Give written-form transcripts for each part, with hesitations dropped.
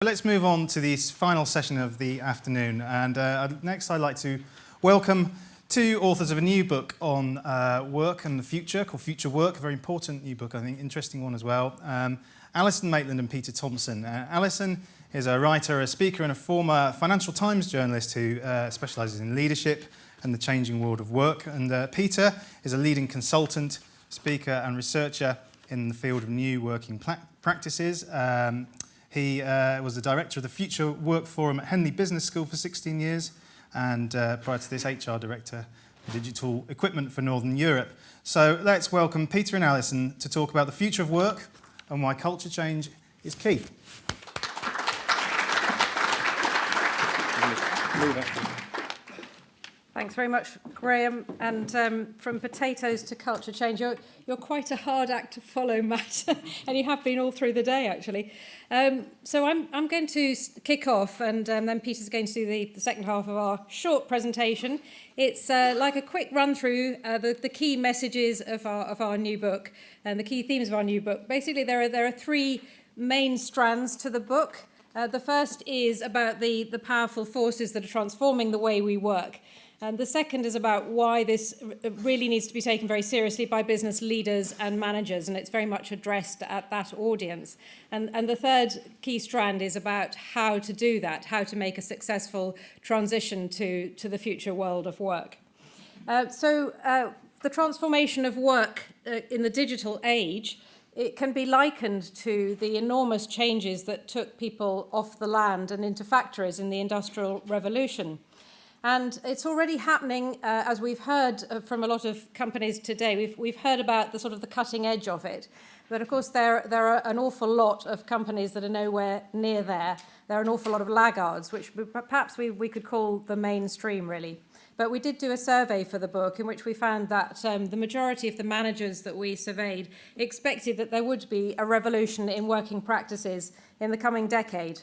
Let's move on to this final session of the afternoon, and next I'd like to welcome two authors of a new book on work and the future, called Future Work, a very important new book, I think, interesting one as well. Alison Maitland and Peter Thompson. Alison is a writer, a speaker and a former Financial Times journalist who specialises in leadership and the changing world of work, and Peter is a leading consultant, speaker and researcher in the field of new working practices. He was the director of the Future Work Forum at Henley Business School for 16 years and prior to this HR director of digital equipment for Northern Europe. So let's welcome Peter and Alison to talk about the future of work and why culture change is key. Thanks very much, Graham. And from potatoes to culture change, you're quite a hard act to follow, Matt, and you have been all through the day, actually. So I'm going to kick off, and then Peter's going to do the second half of our short presentation. It's like a quick run through the key messages of our new book and the key themes of our new book. Basically, there are three main strands to the book. The first is about the powerful forces that are transforming the way we work. And the second is about why this really needs to be taken very seriously by business leaders and managers, and it's very much addressed at that audience. And the third key strand is about how to do that, how to make a successful transition to the future world of work. The transformation of work in the digital age, it can be likened to the enormous changes that took people off the land and into factories in the Industrial Revolution. And it's already happening, as we've heard from a lot of companies today. We've heard about the sort of the cutting edge of it. But of course, there are an awful lot of companies that are nowhere near there. There are an awful lot of laggards, which perhaps we could call the mainstream, really. But we did do a survey for the book in which we found that the majority of the managers that we surveyed expected that there would be a revolution in working practices in the coming decade.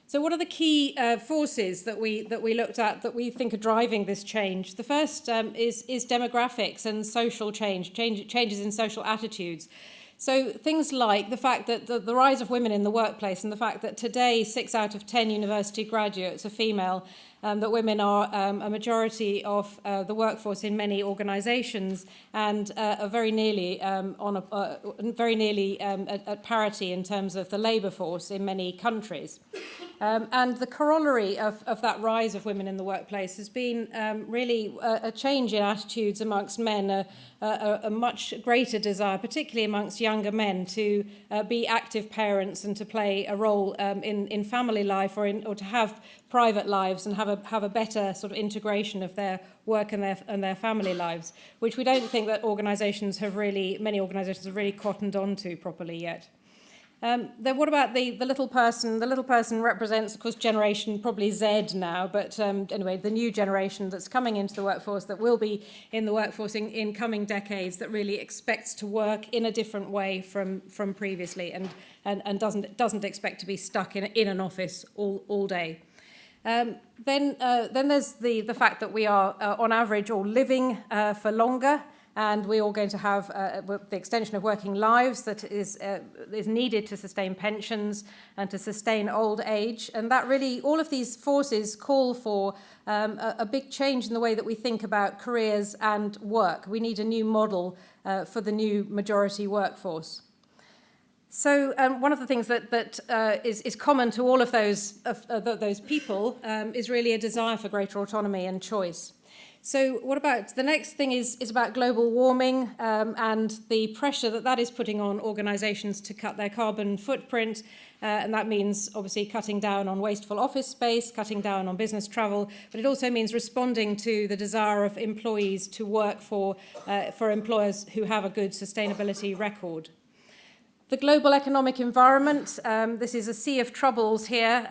So what are the key forces that we looked at that we think are driving this change? The first is demographics and social changes in social attitudes. So things like the fact that the rise of women in the workplace and the fact that today 6 out of 10 university graduates are female, that women are a majority of the workforce in many organisations and are very nearly at parity in terms of the labour force in many countries. And the corollary of that rise of women in the workplace has been really a change in attitudes amongst men, a much greater desire, particularly amongst younger men, to be active parents and to play a role in family life or to have private lives and have a better sort of integration of their work and their family lives, which we don't think that many organisations have really cottoned onto properly yet. Then what about the little person? The little person represents, of course, generation probably Z now, but anyway, the new generation that's coming into the workforce, that will be in the workforce in coming decades, that really expects to work in a different way from previously and doesn't expect to be stuck in an office all day. Then there's the fact that we are, on average, all living for longer. And we're all going to have the extension of working lives that is needed to sustain pensions and to sustain old age. And that really, all of these forces call for a big change in the way that we think about careers and work. We need a new model for the new majority workforce. So one of the things that is common to all of those people is really a desire for greater autonomy and choice. So what about, the next thing is about global warming and the pressure that is putting on organisations to cut their carbon footprint. And that means obviously cutting down on wasteful office space, cutting down on business travel, but it also means responding to the desire of employees to work for employers who have a good sustainability record. The global economic environment, this is a sea of troubles here.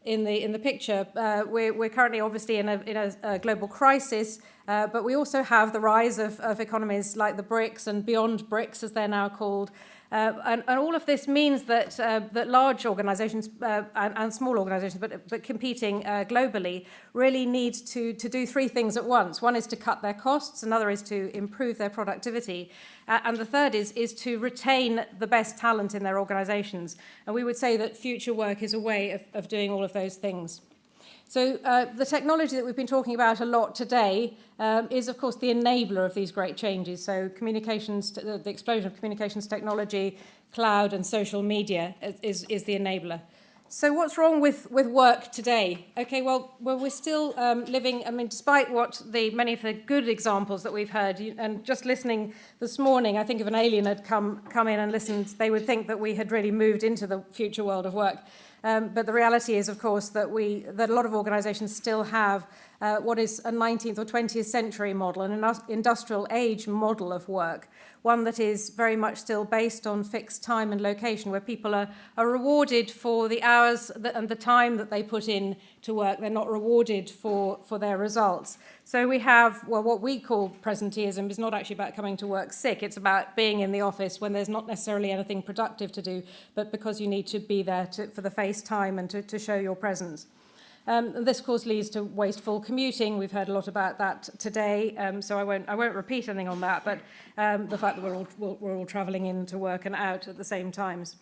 In the picture, we're currently obviously in a global crisis, but we also have the rise of economies like the BRICS and beyond BRICS, as they're now called, And all of this means that, that large organisations and small organisations, but competing globally, really need to do three things at once. One is to cut their costs, another is to improve their productivity, and the third is to retain the best talent in their organisations. And we would say that future work is a way of doing all of those things. So the technology that we've been talking about a lot today is, of course, the enabler of these great changes. So communications, the explosion of communications technology, cloud and social media is the enabler. So what's wrong with work today? Okay, well we're still living, I mean, despite what many of the good examples that we've heard, and just listening this morning, I think if an alien had come in and listened, they would think that we had really moved into the future world of work. But the reality is, of course, that a lot of organisations still have what is a 19th or 20th century model, an industrial age model of work, one that is very much still based on fixed time and location, where people are rewarded for the hours and the time that they put in to work. They're not rewarded for their results. So we have, well, what we call presenteeism is not actually about coming to work sick. It's about being in the office when there's not necessarily anything productive to do, but because you need to be there for the face time and to show your presence. This, of course, leads to wasteful commuting. We've heard a lot about that today, so I won't repeat anything on that, but the fact that we're all travelling in to work and out at the same times.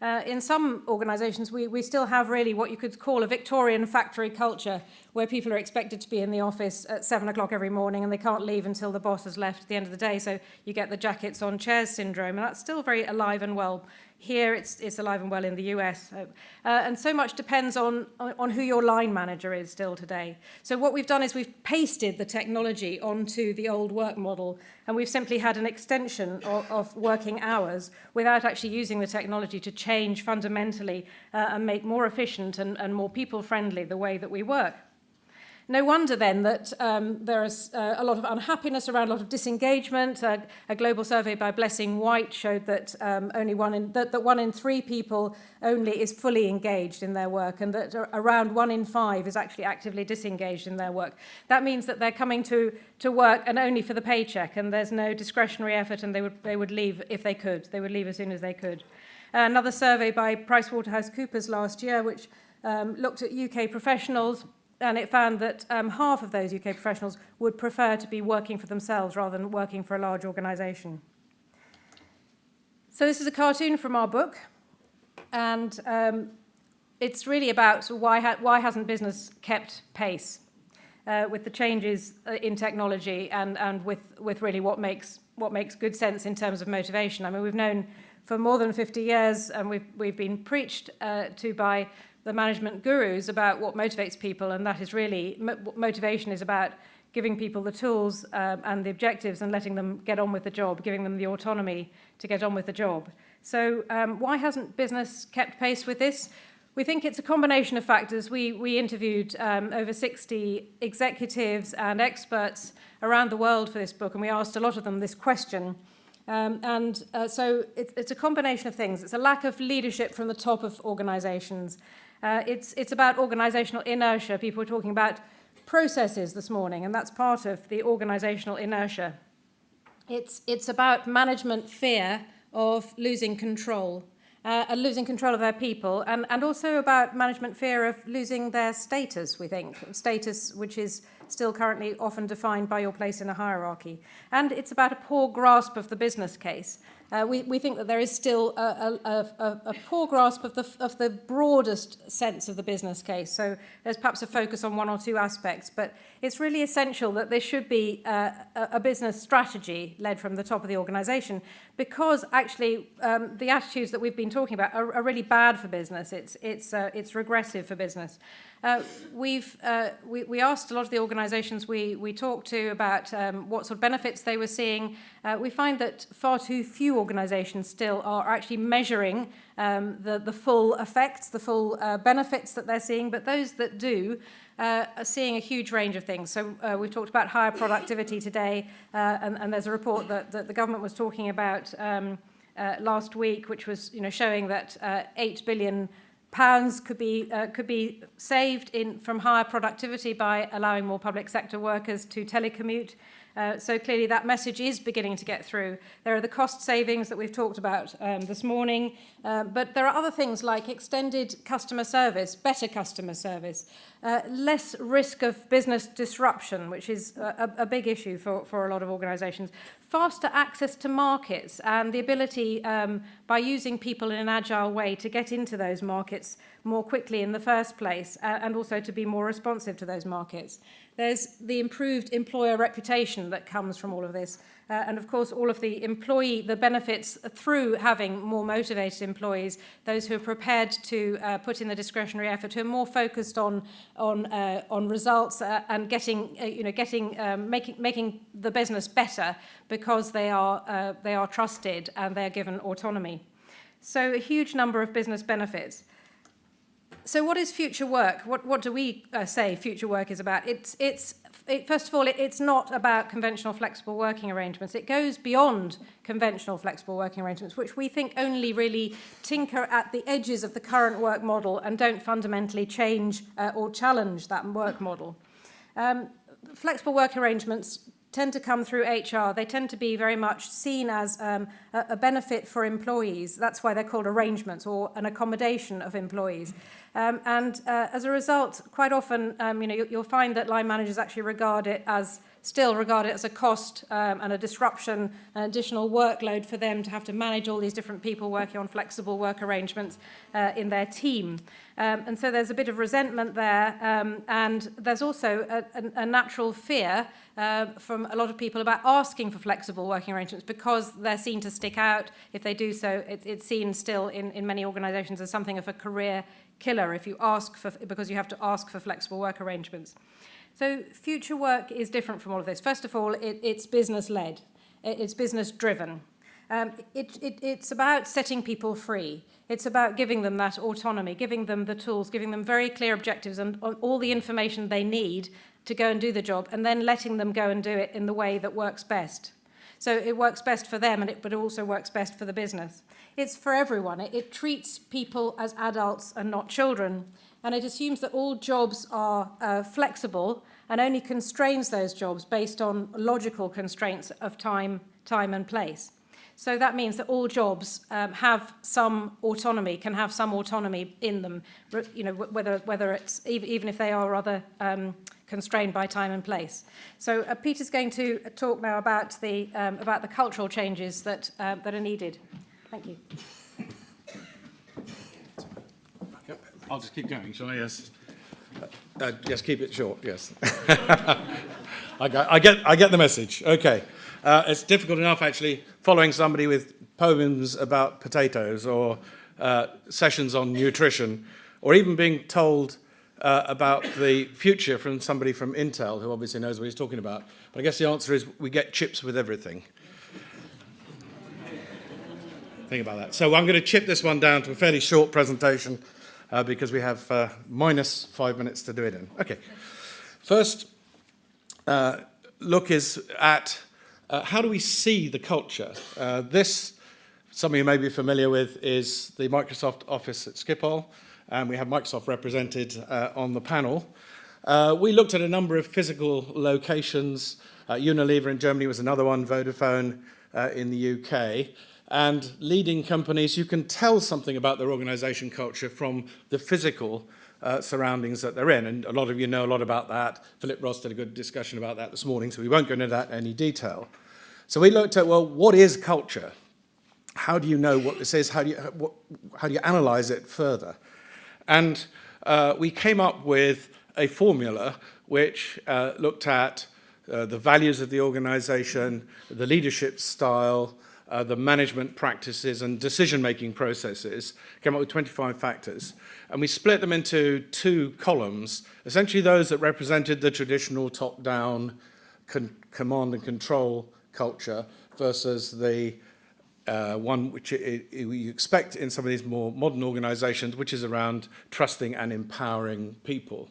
In some organisations, we still have really what you could call a Victorian factory culture, where people are expected to be in the office at 7 o'clock every morning and they can't leave until the boss has left at the end of the day. So you get the jackets on chairs syndrome, and that's still very alive and well. Here it's alive and well in the US. And so much depends on who your line manager is still today. So what we've done is we've pasted the technology onto the old work model, and we've simply had an extension of working hours without actually using the technology to change fundamentally and make more efficient and more people-friendly the way that we work. No wonder then that there is a lot of unhappiness around, a lot of disengagement. A global survey by Blessing White showed that that 1 in 3 people only is fully engaged in their work, and that around 1 in 5 is actually actively disengaged in their work. That means that they're coming to work and only for the paycheck, and there's no discretionary effort, and they would leave if they could. They would leave as soon as they could. Another survey by PricewaterhouseCoopers last year, which looked at UK professionals, and it found that half of those UK professionals would prefer to be working for themselves rather than working for a large organisation. So this is a cartoon from our book, and it's really about why hasn't business kept pace with the changes in technology and with really what makes good sense in terms of motivation. I mean, we've known for more than 50 years, and we've been preached to by the management gurus about what motivates people, and that is really, motivation is about giving people the tools and the objectives and letting them get on with the job, giving them the autonomy to get on with the job. So why hasn't business kept pace with this? We think it's a combination of factors. We interviewed over 60 executives and experts around the world for this book, and we asked a lot of them this question. So it's a combination of things. It's a lack of leadership from the top of organisations. It's about organisational inertia. People were talking about processes this morning, and that's part of the organisational inertia. It's about management fear of losing control of their people, and also about management fear of losing their status, we think. Status which is still currently often defined by your place in a hierarchy. And it's about a poor grasp of the business case. We think that there is still a poor grasp of the broadest sense of the business case. So there's perhaps a focus on one or two aspects, but it's really essential that there should be a business strategy led from the top of the organisation, because actually the attitudes that we've been talking about are really bad for business. It's regressive for business. We asked a lot of the organisations we talked to about what sort of benefits they were seeing. We find that far too few organisations still are actually measuring the full effects, the full benefits that they're seeing, but those that do are seeing a huge range of things. So we've talked about higher productivity today, and there's a report that the government was talking about last week, which was showing that £8 billion could be saved from higher productivity by allowing more public sector workers to telecommute. So clearly that message is beginning to get through. There are the cost savings that we've talked about this morning, but there are other things like extended customer service, better customer service, less risk of business disruption, which is a big issue for a lot of organisations, faster access to markets and the ability by using people in an agile way to get into those markets more quickly in the first place and also to be more responsive to those markets. There's the improved employer reputation that comes from all of this. And of course, all of the benefits through having more motivated employees, those who are prepared to put in the discretionary effort, who are more focused on results and making the business better because they are trusted and they're given autonomy. So a huge number of business benefits. So what is future work? What do we say future work is about? First of all, it's not about conventional flexible working arrangements. It goes beyond conventional flexible working arrangements, which we think only really tinker at the edges of the current work model and don't fundamentally change or challenge that work model. Flexible work arrangements tend to come through HR. They tend to be very much seen as a benefit for employees. That's why they're called arrangements or an accommodation of employees. As a result, quite often, you'll find that line managers actually still regard it as a cost and a disruption, an additional workload for them to have to manage all these different people working on flexible work arrangements in their team. And so there's a bit of resentment there, and there's also a natural fear from a lot of people about asking for flexible working arrangements because they're seen to stick out. If they do so, it's seen still in many organisations as something of a career killer if you because you have to ask for flexible work arrangements. So future work is different from all of this. First of all, it's business-led. It's business-driven. It's about setting people free. It's about giving them that autonomy, giving them the tools, giving them very clear objectives and all the information they need to go and do the job, and then letting them go and do it in the way that works best. So it works best for them, but it also works best for the business. It's for everyone. It treats people as adults and not children. And it assumes that all jobs are flexible and only constrains those jobs based on logical constraints of time and place. So that means that all jobs have some autonomy, can have some autonomy in them, whether it's even if they are rather constrained by time and place. So Peter's going to talk now about the cultural changes that are needed. Thank you. I'll just keep going, shall I? Yes. Yes, keep it short. Yes. I get the message. Okay. It's difficult enough actually following somebody with poems about potatoes or sessions on nutrition, or even being told about the future from somebody from Intel who obviously knows what he's talking about. But I guess the answer is we get chips with everything. Think about that. So I'm going to chip this one down to a fairly short presentation because we have minus 5 minutes to do it in. Okay. First look is at how do we see the culture? This, some of you may be familiar with, is the Microsoft office at Schiphol, and we have Microsoft represented on the panel. We looked at a number of physical locations. Unilever in Germany was another one, Vodafone in the UK. And leading companies, you can tell something about their organisation culture from the physical surroundings that they're in. And a lot of you know a lot about that. Philip Ross did a good discussion about that this morning, so we won't go into that in any detail. So we looked at, well, what is culture? How do you know what this is? How do you analyse it further? And we came up with a formula which looked at the values of the organisation, the leadership style, the management practices and decision-making processes, came up with 25 factors. And we split them into two columns, essentially those that represented the traditional top-down command and control culture versus the one which you expect in some of these more modern organizations, which is around trusting and empowering people.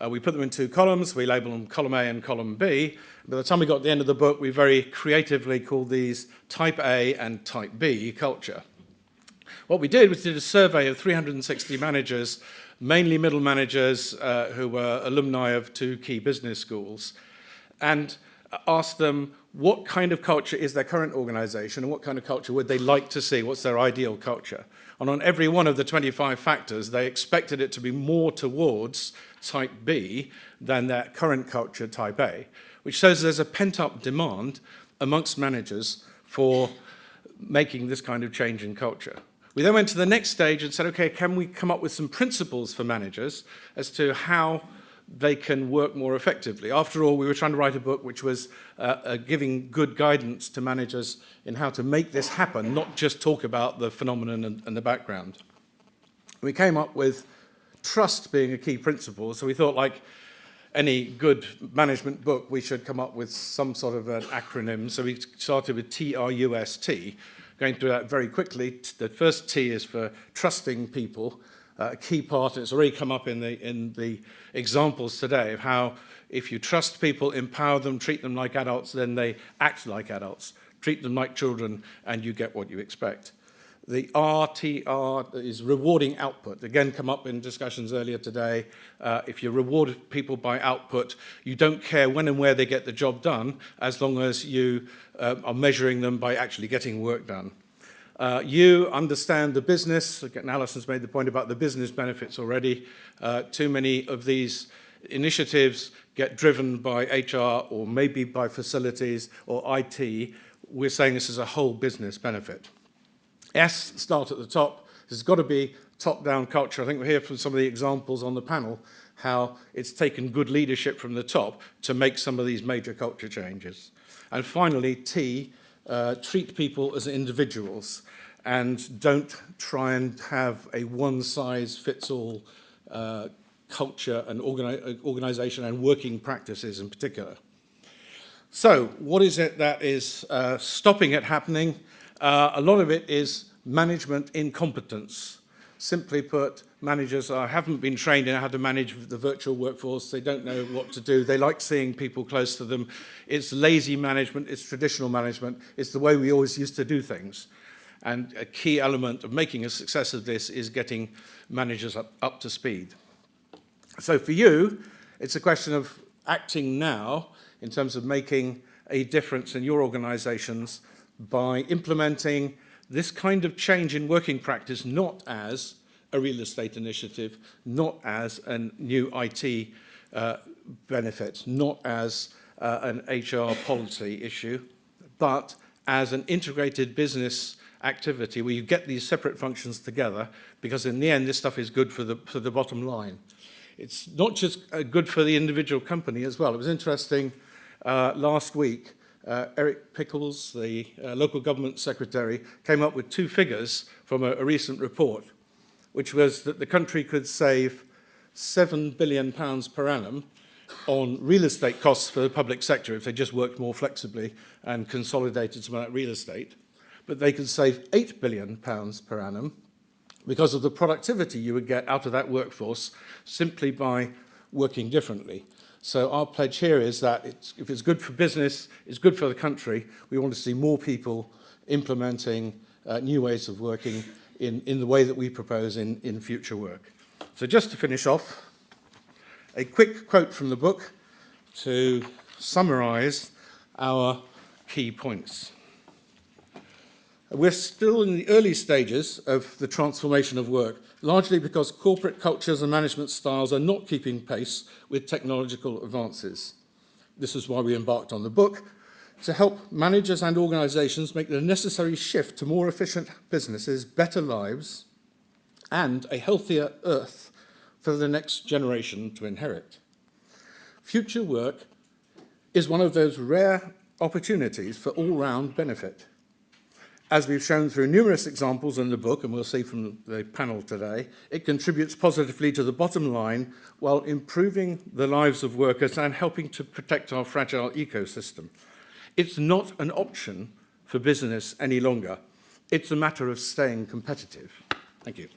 We put them in two columns. We label them column A and column B. By the time we got to the end of the book, we very creatively called these type A and type B culture. What we did was did a survey of 360 managers, mainly middle managers who were alumni of two key business schools. And asked them what kind of culture is their current organization and what kind of culture would they like to see, what's their ideal culture. And on every one of the 25 factors, they expected it to be more towards type B than their current culture, type A, which shows there's a pent-up demand amongst managers for making this kind of change in culture. We then went to the next stage and said, okay, can we come up with some principles for managers as to how they can work more effectively? After all, we were trying to write a book which was giving good guidance to managers in how to make this happen, not just talk about the phenomenon and the background. We came up with trust being a key principle, so we thought, like any good management book, we should come up with some sort of an acronym. So we started with TRUST, going through that very quickly. The first T is for trusting people, a key part. It's already come up in the examples today of how if you trust people, empower them, treat them like adults, then they act like adults. Treat them like children, and you get what you expect. The RTR is rewarding output. Again, come up in discussions earlier today. If you reward people by output, you don't care when and where they get the job done, as long as you are measuring them by actually getting work done. You understand the business. Again, Alison's made the point about the business benefits already. Too many of these initiatives get driven by HR or maybe by facilities or IT. We're saying this is a whole business benefit. S, start at the top. There's got to be top-down culture. I think we'll hear from some of the examples on the panel how it's taken good leadership from the top to make some of these major culture changes. And finally, T, treat people as individuals and don't try and have a one-size-fits-all culture and organization and working practices in particular. So what is it that is stopping it happening? A lot of it is management incompetence. Simply put, managers haven't been trained in how to manage the virtual workforce. They don't know what to do. They like seeing people close to them. It's lazy management. It's traditional management. It's the way we always used to do things. And a key element of making a success of this is getting managers up to speed. So for you, it's a question of acting now in terms of making a difference in your organizations by implementing this kind of change in working practice, not as a real estate initiative, not as a new IT benefit, not as an HR policy issue, but as an integrated business activity where you get these separate functions together, because in the end, this stuff is good for the bottom line. It's not just good for the individual company as well. It was interesting last week, Eric Pickles, the local government secretary, came up with two figures from a recent report, which was that the country could save £7 billion per annum on real estate costs for the public sector if they just worked more flexibly and consolidated some of that real estate. But they could save £8 billion per annum because of the productivity you would get out of that workforce simply by working differently. So our pledge here is that if it's good for business, it's good for the country. We want to see more people implementing new ways of working in the way that we propose in future work. So just to finish off, a quick quote from the book to summarize our key points. We're still in the early stages of the transformation of work, largely because corporate cultures and management styles are not keeping pace with technological advances. This is why we embarked on the book, to help managers and organizations make the necessary shift to more efficient businesses, better lives, and a healthier earth for the next generation to inherit. Future work is one of those rare opportunities for all-round benefit. As we've shown through numerous examples in the book, and we'll see from the panel today, it contributes positively to the bottom line while improving the lives of workers and helping to protect our fragile ecosystem. It's not an option for business any longer. It's a matter of staying competitive. Thank you.